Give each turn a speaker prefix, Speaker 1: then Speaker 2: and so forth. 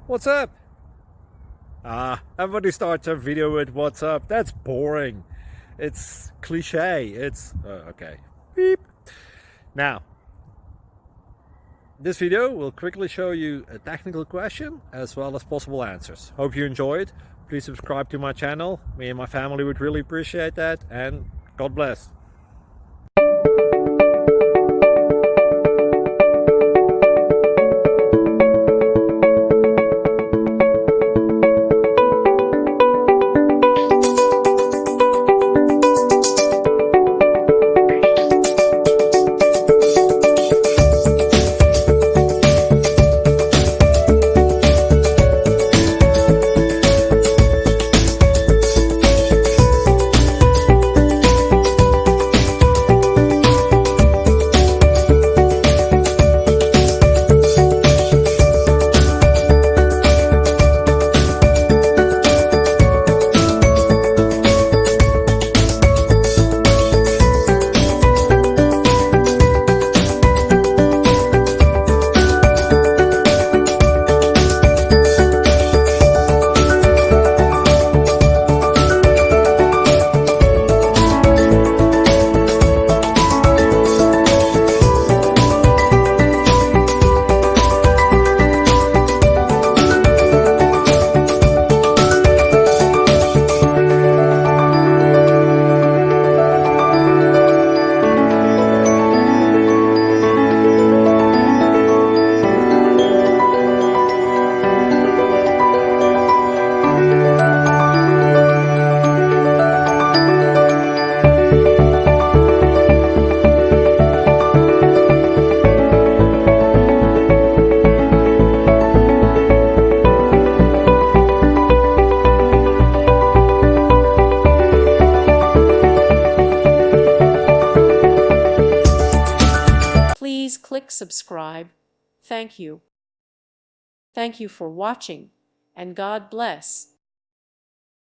Speaker 1: What's up? Everybody starts a video with what's up. That's boring. It's cliche. It's okay. Beep. Now, this video will quickly show you a technical question as well as possible answers. Hope you enjoyed. Please subscribe to my channel. Me and my family would really appreciate that, and God bless.
Speaker 2: Please click subscribe. Thank you. Thank you for watching, and God bless.